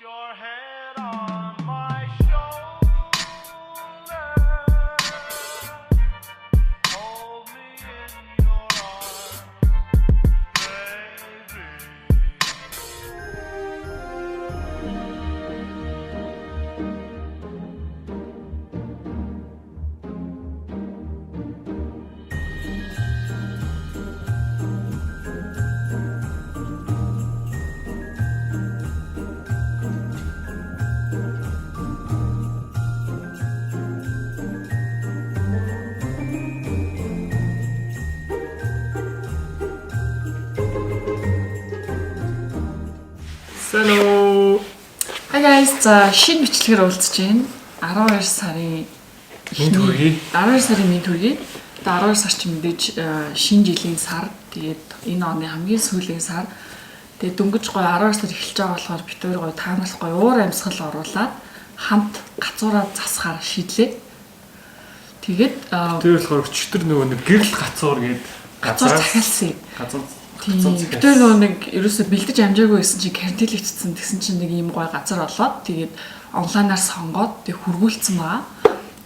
your head on my shoulder. Hold me in your arms, baby. Hello. Hi guys, за шинэ бичлэгээр уулзж байна. 12 сарын Минь төргий. 12 сарын минь төргий. Одоо 12 сар чи мэдээж шинэ жилийн сар. Тэгээд энэ оны хамгийн сүүлийн сар. Тэгээд дөнгөж гой 12 сар эхэлж байгаа болохоор бид хоёр гой таамаглах гой уур амьсгал оруулаад хамт гацуураа засахаар шийдлээ. Тэгээд Тэр болохоор өчтөр нөгөө нэг гэрэл гацуур гээд гацуур захиалсан. Газар Тийм. Бид нөгөө нэг ерөөсө бэлдэж амжаагүй байсан чи карантинлэгдсэн тэгсэн чинь нэг ийм гой газар олоод тэгээд онлайнаар сонгоод тэг хургуулсан байгаа.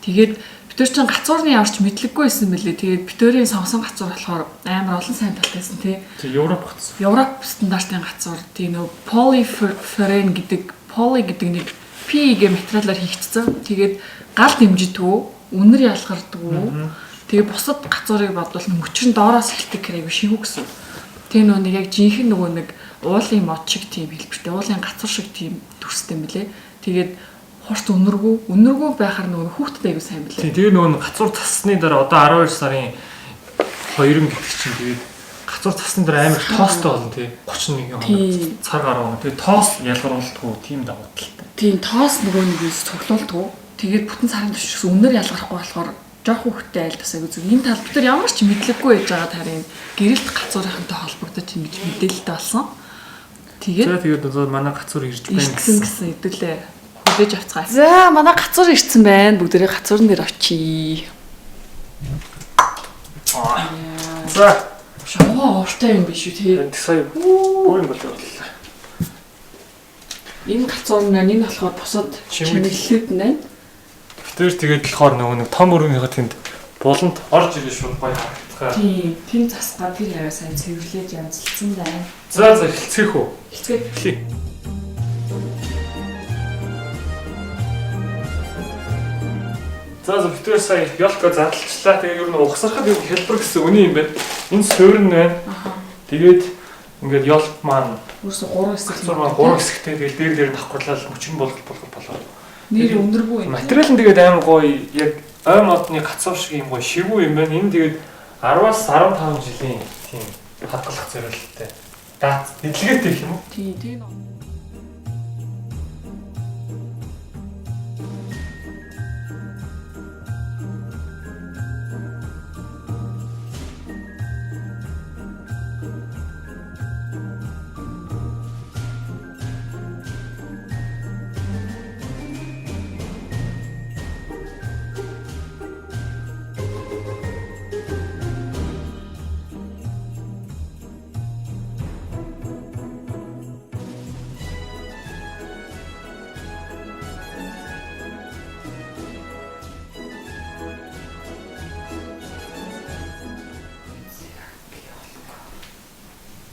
Тэгээд бид нар чинь гацуурны яварч мэдлэггүй байсан мөлий. Тэгээд бид өөрийн сонгосон гацуур болохоор амар олон сайн талтайсан тий. Тэг Европ гацуур. Европ стандартын гацуур тийм нөгөө polyfurane гэдэг нэг P-г материалаар хийгдсэн. Тэгээд гал дэмждэггүй, үнэр ялгардаггүй. Тэгээд бусад гацуурыг бодвол мөчрөн доороос ихтэй крэйг шигүү гэсэн. Тэр нөгөө нэг яг жинхэнэ нөгөө нэг уулын мод шиг тийм хэлбэртэй, уулын гацур шиг тийм төрстэй мөлий. Тэгээд хурц үнэргүй байхаар нөгөө хүүхдэд аягүй сайн мөлий. Тийм тэгээ нөгөө гацуур цасны дараа одоо 12 сарын 2 гэдэг чинь тэгээд гацуур цасны дараа амар тоостой болно тий 31 хоног цаг гараа. Тэгээд тоос ялгаруулдаггүй тийм давуу талтай. Тийм тоос нөгөө нэг юус цоглуулдаггүй. Тэгээд бүтэн сарын турш үнэр ялгарахгүй болохоор жоох хүүхдэд айлтас аягүй зүг. Энэ тал бид нар ямар ч мэдлэггүй байж байгаа тарийн гэрэлт гацуурынхантай холбогдож ингэж мэдээлэлтэй болсон. Тэгээд одоо манай гацуур ирж байна гэсэн хэдүүлээ хүлээж авцгаа. За манай гацуур ирсэн байна. Бүгдээрээ гацуурн дээр очие. За шаваа ууртай юм биш үү тий. сая бүрэн болоо. Энэ гацуур маань энэ болохоор бусад чимэглэлүүд байна. Тэр тэгээд болохоор нөгөө нэг том өргөнийхөө тэнд буланд орж ирээ шууд гоё харагдах. Тийм, тийм засгаа тэр аваа сайн цэвэрлэж янзлцсан байна. За эхэлцгээх үү? Эхэлцгээе. За битүүр сая ёлко задлчлаа. Тэгээ ер нь угсархад юу хэлбэр гэсэн үний юм байна. Энэ суурин байна. Тэгээд ингээд ёлк маань өөрөөсөө 3 хэсэг. суурин маань 3 хэсэгтэй тэгээд дээр давхарлал мөчн болгол болоо. Нэр өндөргүй юм. Материал нь тэгээд амар гоё яг ой модны гацуур шиг юм гоё шивүү юм байна. Энэ тэгээд 10-аас 15 жилийн тийм хадгалах зорилттой. Дац эдлэгээтэй гэх юм уу? Тийм.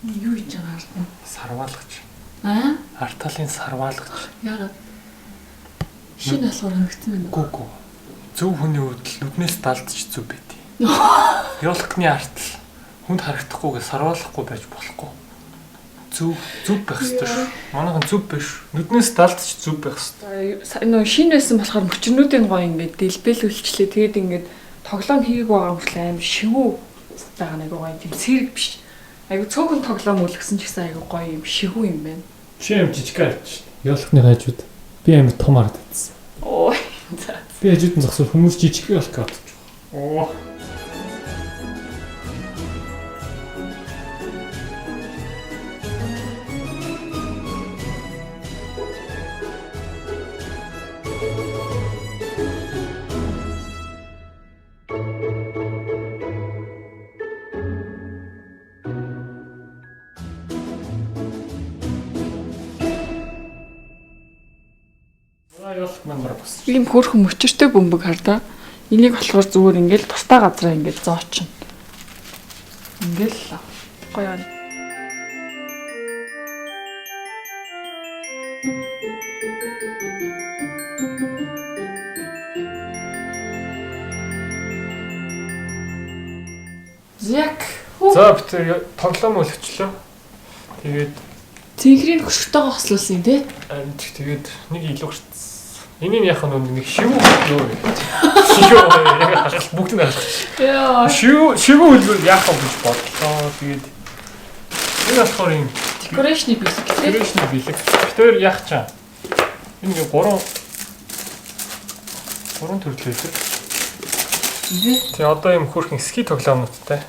Юу хийж байгаа юм? Сарваалагч. Арталын сарваалагч. Яагаад? Шинэ болохоор хангацсан байна. Гү. Зөв хүний үдэл нүднээс далдч зүв байдیں۔ Ёлкны артал хүнд харагдахгүйгээ сарваалахгүй байж болохгүй. Зүв байх ёстой шүү. Манайхан зүв биш. Нүднээс далдч зүв байх ёстой. Нөө шинэ байсан болохоор мөчрнүүдийн гоё ингээд дэлбэлүүлчлээ. Тэгээд ингээд тоглоом хийгээг байгаа мөртлөө аим шивүү байгаа нэг гоё тийм цэрэг биш. Айгу цөөхөн тоглоом үлгсэн ч гэсэн айгу гоё юм шигүү юм байна. Чи юм жижиг авч. Ёлкны хажууд би амар том харагдсан. Оо. За. Би хажууд нь зогсвол хүмүүс жижиг ёлк авч. Оо. маань бараг босч. Ийм хөөрхөн мөчөртэй бөмбөг хардаа. Энийг болохоор зүгээр ингээл тустай газараа ингээл зоочно. Ингээл гоё аа. Яг За бид тоглоом өлөвчлөө. Тэгээд цэнхрийн хөшгөтэйгөө хослуулсан юм тий. тэгээд нэг илүү гарцсан. Энийг яах нь нэг шивүү юу вэ? Шивүү яг хашил бүгд нь хашил. Яа. Шивүү үлбэл яах вэ гэж бодлоо. Тэгээд энэ болохоор юм Декорашны бэлэг тий. декорашны бэлэг. Тэр яах чаа. Энэ 3 төрлөө тэр. Тэгээ одоо юм хөрхэн ски тоглоомнуудтай.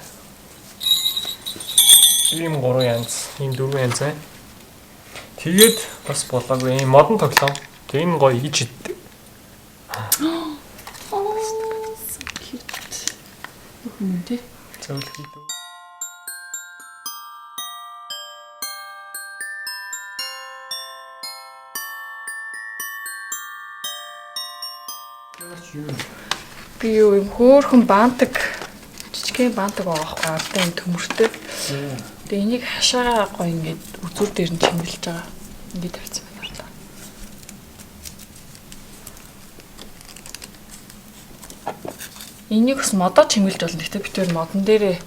Ийм 3 янз, ийм 4 янз байна. Тэгээд бас болоогүй ийм модон тоглоом. Тэгээ энэ гоё хийж иддэг. Cute. Үнэтэй. Зөвлөх хийдүү. Би юу юм хөөрхөн бантаг жижигхэн бантаг байгаа байхгүй алтай юм төмөртэй. Тэгээ энийг хашаа гоё ингээд үзүүр дээр нь чимгэлж байгаа. Ингээд тавьсан байна л да. Энийг бас модоо чимгэлж болно. Гэтэ би тэр модон дээрээ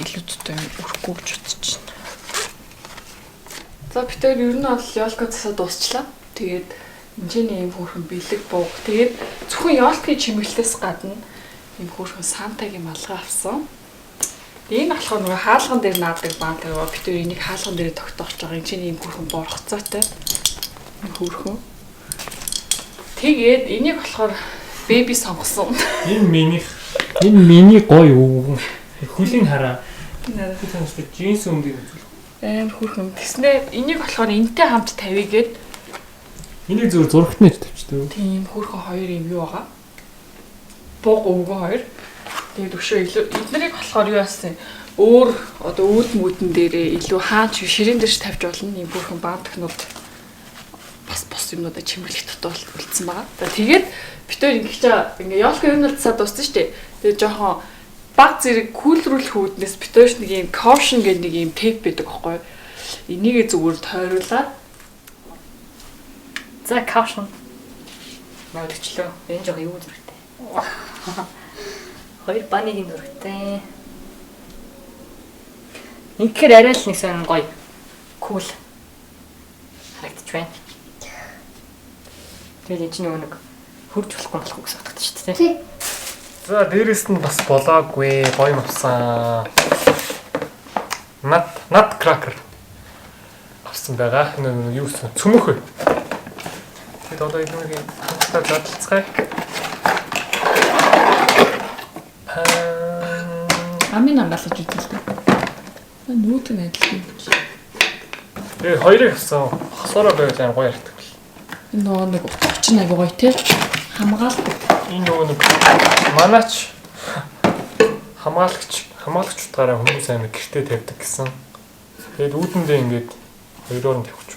илүү зүйтэй өрөхгүй гэж бодож байна. За би тэр ер нь бол ёлка засаа дуусчлаа. Тэгээд энэний юм хөөрхөн бэлэг бууг. Тэгээд зөвхөн ёлкын чимгэлтээс гадна юм хөөрхөн сантагийн малгай авсан. Энэ болохоор нөгөө хаалган дээр наадаг банк байгаа. Би тэр энийг хаалган дээр тогтоож байгаа. Энэний юм хөөрхөн борхоцоотой. Хөөрхөн. Тэгээд энийг болохоор беби сонгосон. Энэ миний гоё уу. Хүлийн хараа. Би таньдаг джинс өмдөг үзүүл. Амар хөөрхөн. Тэснэ энийг болохоор энтэй хамт тавьгээд Энийг зөв зурагт нэж тавьчихдаг. тийм хөөрхөн хоёр юм юу байгаа. Бог өвгөн хоёр. Тэгээд өшөө илүү эднэрийг болохоор юу яасан өөр одоо үүд мүдэн дээрээ илүү хаач ширээн дээрш тавьж болно. Ийм хөөрхөн бантхнууд бас юмнуудаа чимэглэх дотор үлдсэн байгаа. За тэгээд битээр ингээ ёлка юм л цаа дууссан шүү дээ. Тэгээд жоохон баг зэрэг кулрүүлэх үүднээс битээр нэг ийм caution гэдэг нэг ийм тейп байдаг аахгүй. Энийгээ зүгээр тойруулаад За caution. Модчлоо. Энэ жоо юу зургтай. Хоёр банигийн зургтай. Инхээр арай л нэг сайн гоё. Кул. Харагдчих байна. Тэгээд энэ чинь нэг хурж болохгүй гэсэн утгатай шүү дээ. Тий. За дээрэс нь бас болоогүй гоё авсан. Nut cracker авсан байгаа. Энэ юу гэсэн цөмөх. Тэгээд одоо энийг хамтдаа задлцгаая. амин амгаалж үзүүлдэг. Нүүт нь адилхан. Тэгээ хоёрыг авсан. Хосороо байвал аим гоё ярьдаг бэл. Энэ нөгөө нэг очин аягүй гоё те. Хамгаалдаг. Энэ нөгөө нэг манаач хамгаалагч утгаараа хүмүүс амиг гэртээ тавьдаг гэсэн. Тэгээд үүдэндээ ингээд хоёроор нь тавьчих.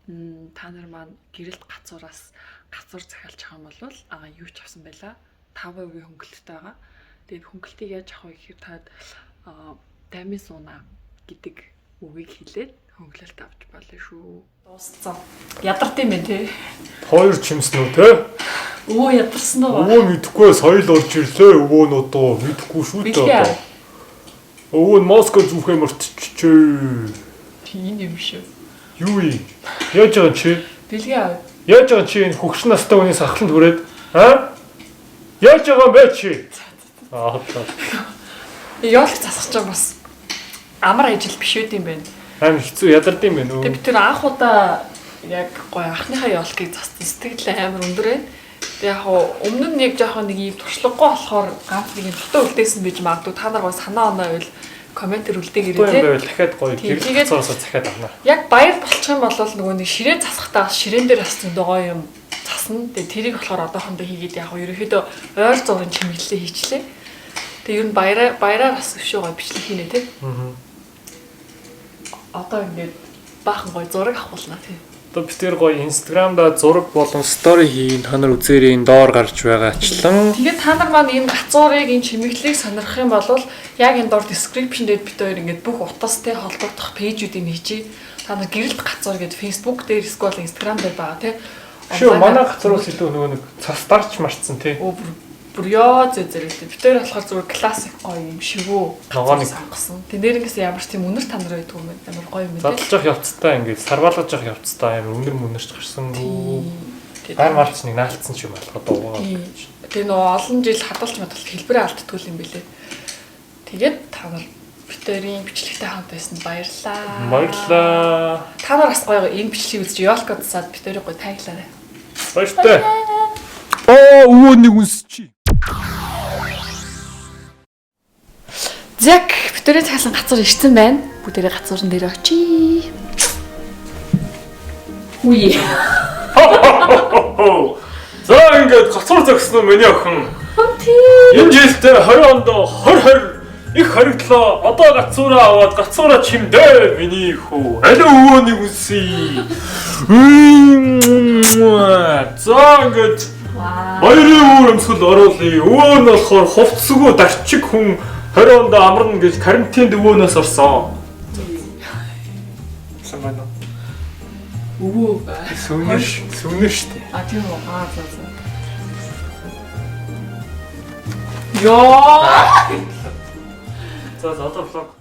Та нар маань гэрэлт гацуураас гацуур захиалж байгаа юм бол юу ч авсан байла. 5% хөнгөлөлттэй байгаа. Тэгээд хөнгөлтийг яаж авах вэ гэхээр та дами сууна гэдэг үгийг хэлээд хөнгөлөлт авч болно шүү. Дууссан. Ядарт юм байна те. Хоёр чимсэн үү те? Өө ядарсан уу? Өвөө мэдэхгүй соёл орж ирлээ. Өвөө нь одоо мэдэхгүй шүү дээ одоо. Өвөө нь Москва зүхээ мөртчихөө. Тийм юм шүү. Юу юм? Яаж байгаа чи? Дэлгээ аваа. Яаж байгаа чи энэ хөгш настай хүний сахланд хүрээд? Яаж байгаа юм бэ чи? Яолч засах гэж бас амар ажил биш үү юм байна. Амар хэцүү ядард юм байна үү? Тэг бид тэр анх удаа яг гоё анхныхаа яолкыг зассан сэтгэл амар өндөр байна. Тэг яг өмнө нь яг жоохон нэг юм туршлагагүй болохоор ганц нэг юм дутуу үлдээсэн байж магадгүй та нар гоё санаа оноо байвал комментэр үлдээгээрэй тийм. Гоё байвал дахиад гоё гэрэл цаасаа захиад авна. Яг баяр болчих юм бол нөгөө нэг ширээ засахтаа ширээн дээр бас зөндөө гоё юм засна. Тэг тэрийг болохоор одоохондоо хийгээд яг ерөөхдөө ойр зургийн чимэглэлээ хийчлээ. Тэг ер нь баяраар бас өшөө гоё бичлэг хийнэ тий. Одоо ингээд баахан гоё зураг авахулна тий. Одоо бид тэр гоё Instagram-да зураг болон стори хийн та нар үзээрэй энэ доор гарч байгаачлан. Тэгээд та нар маань энэ гацуурыг энэ чимэглэлийг сонирхох юм бол яг энэ доор description дээр бид хоёр ингээд бүх утастай холбогдох пэйжүүдийг хийчихье. Та нар гэрэлт гацуур гэдэг Facebook дээр эсвэл Instagram дээр байгаа тий. Шүү манай гацуураас илүү нөгөө нэг цас дарч марцсан тий. Бүр яа зэрэг бид хоёр болохоор зүгээр классик гоё юм шивүү ногооны сонгосон. Тэнэрнгээс ямар ч тийм үнэр танар байдаг юм байна. Амар гоё юм байна. Задлж явах явцтай ингээд сарвалгаж явах явцтай амар үнэр мөнэрч гарсан. Гар марч нэг наалтсан ч юм болохоо дуугаа. Тэгээ нөө олон жил хадгалж мадгалт хэлбэрээ алдтгүй юм бэлээ. Тэгээд та нар бид хоёрын бичлэгтэй хамт байсан баярлаа. Баярлаа. Та нар бас гоё энэ бичлэгийг үзэж Ёлко дасаад бид хоёрыг гоё тааглаарай. Баяртай. Өвөө нэг үнсчи. Зэг битэрийн цаасан гацуур ирсэн байна. Бүгдээрээ гацуурн дээр очие. Үе. За ингээд гацуур зогсон миний охин. Энэ жилдээ 20 онд 20 их хоригдлоо. Одоо гацуураа аваад гацуураа чимдээ миний хүү. Аль өвөөнийг үсий. За ингээд баярын өөр өмсгөл оруулъя. Өвөө нь болохоор хувцсгүй дарчиг хүн 20 онд амарна гэж карантинд өвөөнөөс орсон. Самбана. Өвөө ба. Сүнэр шүү дээ. А тийм үү. За. Яа. За одоо влог